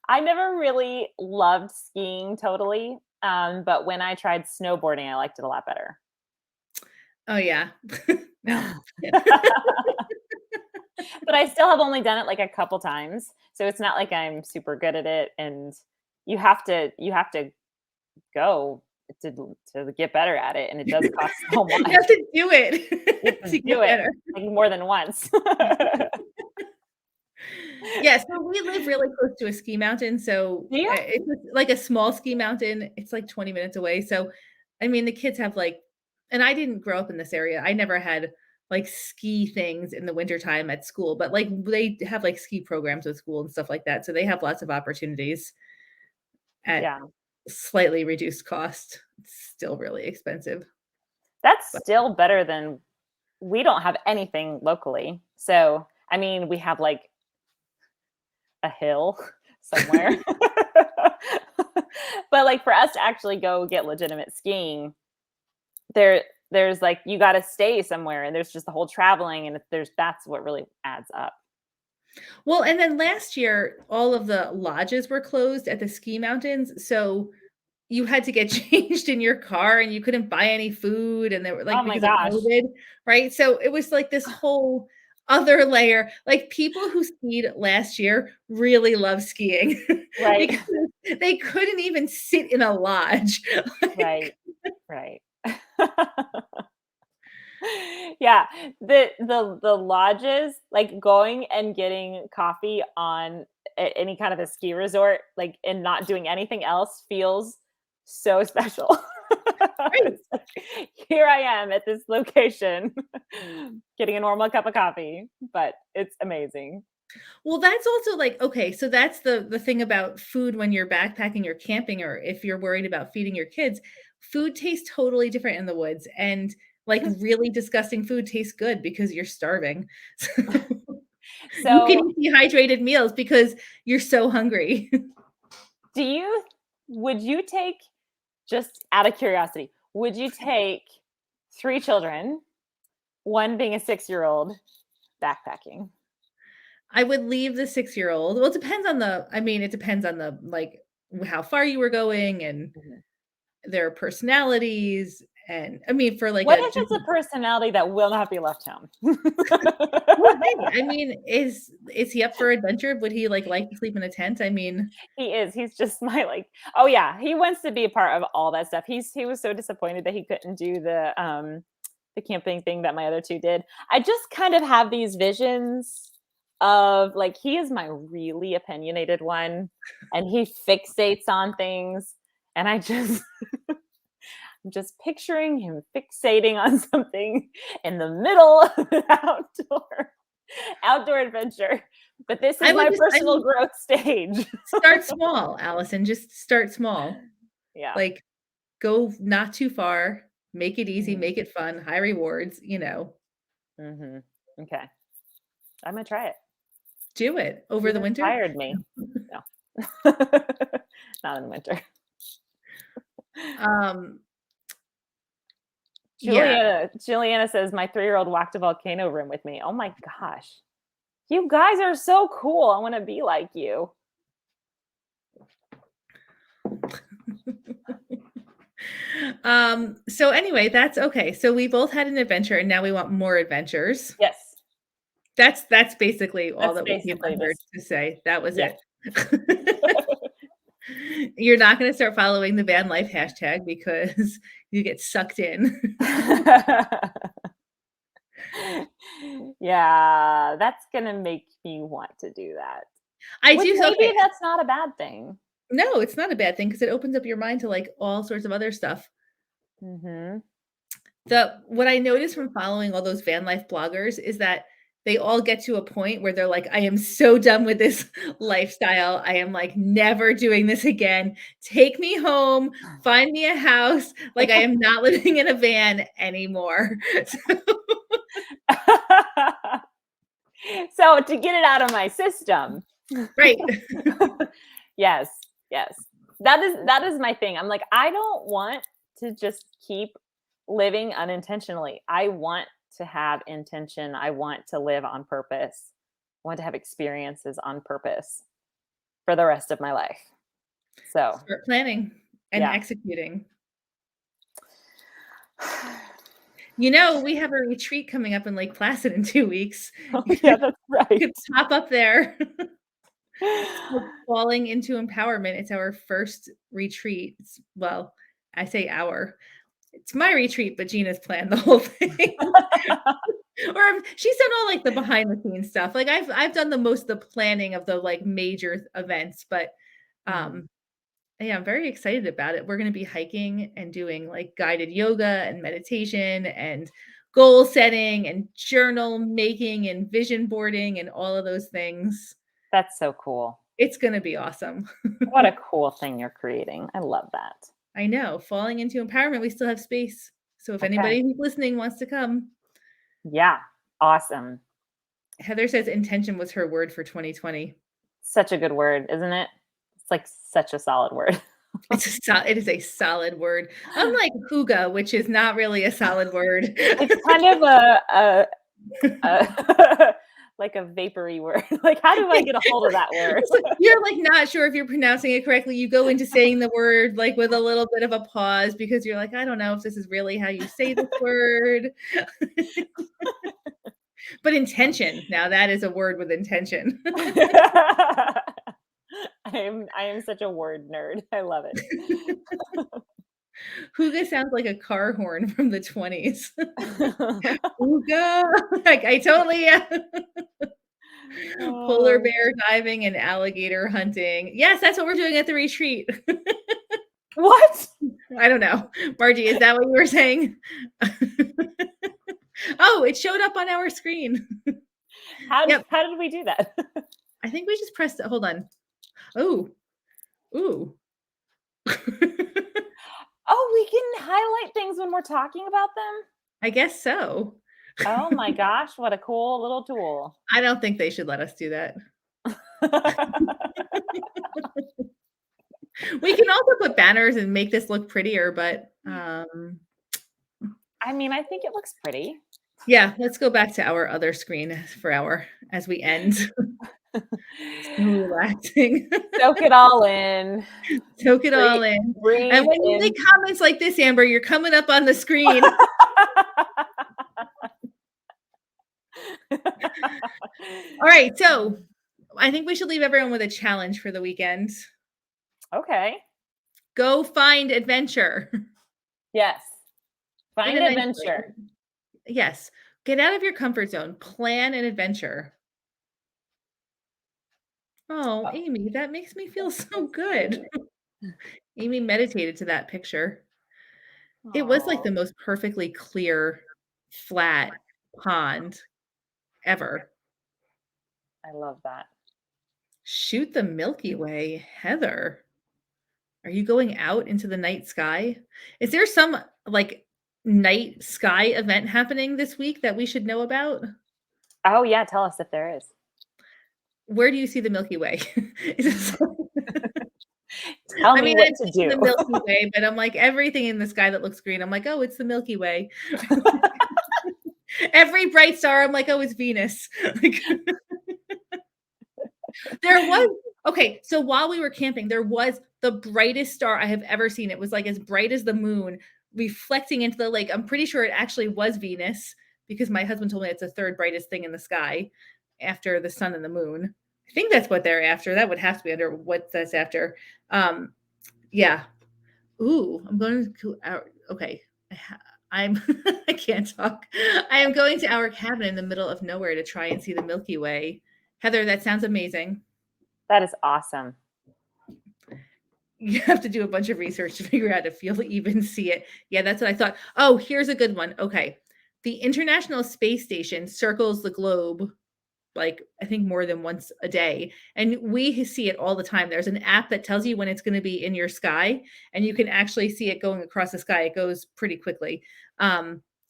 I never really loved skiing totally, but when I tried snowboarding, I liked it a lot better. Oh yeah. No. But I still have only done it like a couple times, so it's not like I'm super good at it. And you have to go to get better at it, and it does cost so You much. have to do You have it to to do get it better. like more than once. Yeah, so we live really close to a ski mountain, so, Do you? it's just like a small ski mountain, it's like 20 minutes away, so, I mean, the kids have, like and I didn't grow up in this area, I never had, like, ski things in the wintertime at school, but, like, they have, like, ski programs at school and stuff like that, so they have lots of opportunities at Yeah. slightly reduced cost. It's still really expensive, That's but still better than we don't have anything locally. So, I mean, we have like a hill somewhere. But like for us to actually go get legitimate skiing, there's like you got to stay somewhere and there's just the whole traveling and there's that's what really adds up. well, and then last year, all of the lodges were closed at the ski mountains, so you had to get changed in your car and you couldn't buy any food and they were Oh like my because of gosh. COVID, right? So it was like this whole other layer. Like people who skied last year really love skiing Right. because they couldn't even sit in a lodge. Right. Right. Yeah, the lodges, like going and getting coffee on any kind of a ski resort, like and not doing anything else feels so special. Right. It's like, here I am at this location getting a normal cup of coffee, but it's amazing. Well, that's also like okay, so that's the thing about food when you're backpacking or camping or if you're worried about feeding your kids. Food tastes totally different in the woods and like really disgusting food tastes good because you're starving. So you can So, eat dehydrated meals because you're so hungry. do you would you take just out of curiosity, would you take 3 children, one being a 6-year-old backpacking? I would leave the 6-year-old. Well, it depends on the I mean, it depends on the like how far you were going and Mhm. their personalities and I mean for like What a if just it's a personality that will not be left home? well, hey, I mean, is he up for adventure? Would he like to sleep in a tent? I mean, He is. He's just my like oh yeah, he wants to be a part of all that stuff. He was so disappointed that he couldn't do the camping thing that my other 2 did. I just kind of have these visions of like he is my really opinionated one and he fixates on things and I'm just picturing him fixating on something in the middle of an outdoor adventure. But this is I would my just I personal mean, growth stage. start small, Allison, just start small. Yeah. Like, go not too far, make it easy, Mhm. make it fun, high rewards, you know, Mhm. Okay. I'm gonna try it. do it over You've the winter. inspired me. No. Not in the winter. Um, yeah. Juliana says, "My 3-year-old walked a volcano room with me." Oh my gosh. You guys are so cool. I want to be like you. So anyway, that's okay. So we both had an adventure and now we want more adventures. Yes. That's basically all That's that we came basically on here this. to say. That was Yeah. it. You're not going to start following the van life hashtag because you get sucked in. Yeah, that's gonna make me want to do that. I Which do. maybe Okay. that's not a bad thing. No, it's not a bad thing because it opens up your mind to like all sorts of other stuff. Mhm. What I noticed from following all those van life bloggers is that they all get to a point where they're like, I am so done with this lifestyle. I am like never doing this again. Take me home, find me a house. Like I am not living in a van anymore. So to get it out of my system. Right. Yes, yes. That is my thing. I'm like, I don't want to just keep living unintentionally. I want to have intention. I want to live on purpose. I want to have experiences on purpose for the rest of my life. So, Start planning and yeah. executing. You know, we have a retreat coming up in Lake Placid in 2 weeks. Oh, yeah, that's You right. could pop up there. It's called Falling into Empowerment. It's our first retreat. Well, I say our. It's my retreat, but Gina's planned the whole thing. She's done all like the behind the scenes stuff. Like I've done the planning of the like major events, but Mhm. um yeah, I'm very excited about it. We're going to be hiking and doing like guided yoga and meditation and goal setting and journal making and vision boarding and all of those things. That's so cool. It's going to be awesome. What a cool thing you're creating. I love that. I know. Falling into empowerment, we still have space. So if Okay. anybody who's listening wants to come, Yeah. Awesome. Heather says intention was her word for 2020. Such a good word, isn't it? It's like such a solid word. It is a solid word. Unlike hygge, which is not really a solid word. It's kind of a like a vapory word. Like, how do I get a hold of that word? It's like you're like not sure if you're pronouncing it correctly. You go into saying the word like with a little bit of a pause because you're like, I don't know if this is really how you say this word. But intention, now that is a word with intention. I am such a word nerd. I love it. Hygge sounds like a car horn from the 20s. Hygge. Like I totally polar Oh. bear diving and alligator hunting. Yes, that's what we're doing at the retreat. What? I don't know. Margie, is that what you were saying? Oh, it showed up on our screen. Yep. How did we do that? I think we just pressed it. Hold on. Oh. Ooh. Oh, we can highlight things when we're talking about them? I guess so. Oh my gosh, what a cool little tool. I don't think they should let us do that. We can also put banners and make this look prettier, but I mean, I think it looks pretty. yeah, let's go back to our other screen for as we end. So relaxing. Soak it all in. Soak it all in. And Breathe when you in. make comments like this, Amber, you're coming up on the screen. All right, so I think we should leave everyone with a challenge for the weekend. Okay. Go find adventure. Yes. In Find a nice way. adventure. Yes. Get out of your comfort zone. Plan an adventure. Oh, Amy, that makes me feel so good. Amy meditated to that picture. It was like Aw, the most perfectly clear, flat pond ever. I love that. Shoot the Milky Way, Heather. Are you going out into the night sky? Is there some like night sky event happening this week that we should know about? Oh, yeah, tell us if there is. Where do you see the Milky Way? Is it Tell I me mean, what I've to seen the do. Milky Way, but I'm like everything in the sky that looks green. I'm like, oh, it's the Milky Way. Every bright star, I'm like, oh, it's Venus. Like, There was okay, so while we were camping, there was the brightest star I have ever seen. It was like as bright as the moon reflecting into the lake. I'm pretty sure it actually was Venus because my husband told me it's the third brightest thing in the sky after the sun and the moon. I think that's what they're after. That would have to be under what that's after. Yeah. Ooh, I'm going to our okay. I'm I can't talk. I am going to our cabin in the middle of nowhere to try and see the Milky Way. Heather, that sounds amazing. That is awesome. You have to do a bunch of research to figure out if you'll even see it. Yeah, that's what I thought. Oh, here's a good one. Okay. The International Space Station circles the globe like I think more than once a day. And we see it all the time. There's an app that tells you when it's going to be in your sky, and you can actually see it going across the sky. It goes pretty quickly.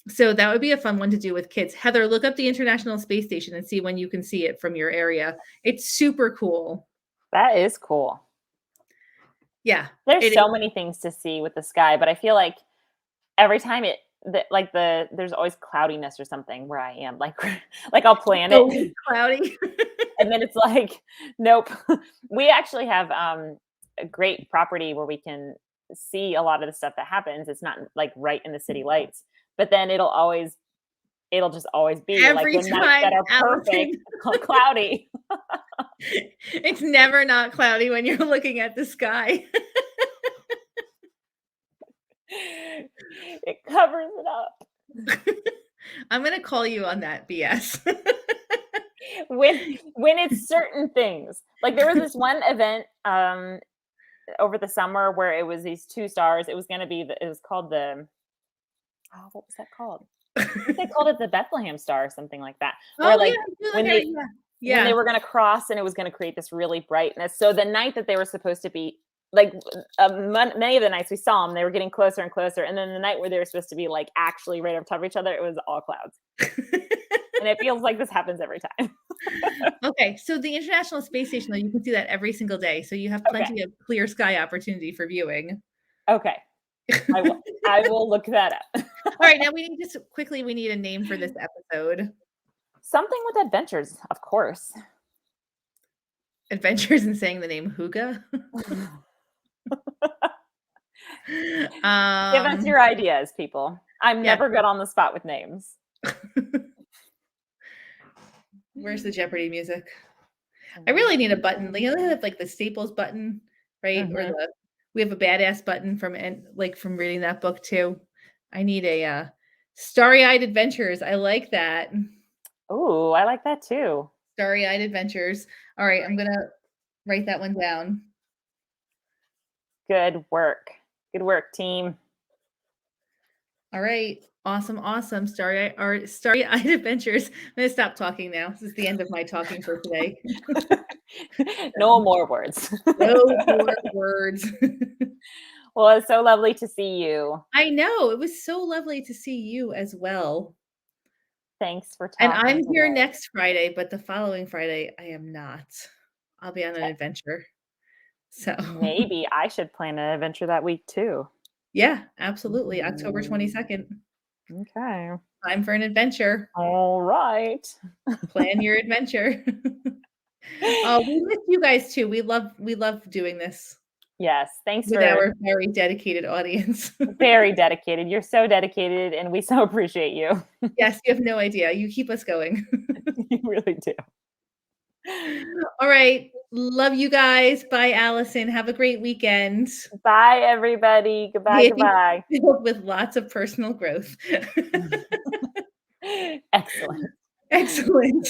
So that would be a fun one to do with kids. Heather, look up the International Space Station and see when you can see it from your area. It's super cool. That is cool. Yeah. There's so many things to see with the sky, but I feel like every time there's always cloudiness or something where I am. Like I'll plan it. Oh, cloudy. And then it's like, nope. We actually have a great property where we can see a lot of the stuff that happens. It's not like right in the city lights, but then it'll just always be Every like the nights that are perfect, cloudy. It's never not cloudy when you're looking at the sky. It covers it up. I'm gonna call you on that BS. when it's certain things. Like there was this one event over the summer where it was these two stars. It was going to be it was called what was that called? I think they called it the Bethlehem Star or something like that. Where when they were going to cross and it was going to create this really brightness. So the night that they were supposed to be like many of the nights we saw them, they were getting closer and closer. And then the night where they were supposed to be like actually right on top of each other, it was all clouds. And it feels like this happens every time. Okay, so the International Space Station, though, you can see that every single day. So you have plenty of clear sky opportunity for viewing. Okay. I will look that up. All right, now we need a name for this episode. Something with adventures, of course. Adventures in saying the name Hygge. Give us your ideas, people. I'm never good on the spot with names. Where's the Jeopardy music? I really need a button. They have like the Staples button, right? Mm-hmm. Or we have a badass button from reading that book too. I need a Starry-Eyed Adventures. I like that. Oh, I like that too. Starry-Eyed Adventures. All right, I'm gonna write that one down. Good work. Good work, team. All right. Awesome. Starry-Eyed Adventures. I'm going to stop talking now. This is the end of my talking for today. No more words. No more words. Well, it's so lovely to see you. I know. It was so lovely to see you as well. Thanks for talking. And I'm here next Friday, but the following Friday, I am not. I'll be on an adventure. So maybe I should plan an adventure that week too. Yeah, absolutely. October 22nd. Okay. Time for an adventure. All right. Plan your adventure. Oh, we miss you guys too. We love doing this. Yes. Thanks with our very dedicated audience. Very dedicated. You're so dedicated and we so appreciate you. Yes, you have no idea. You keep us going. You really do. All right. Love you guys. Bye, Allison. Have a great weekend. Bye, everybody. Goodbye. Goodbye. With lots of personal growth. Excellent. Excellent.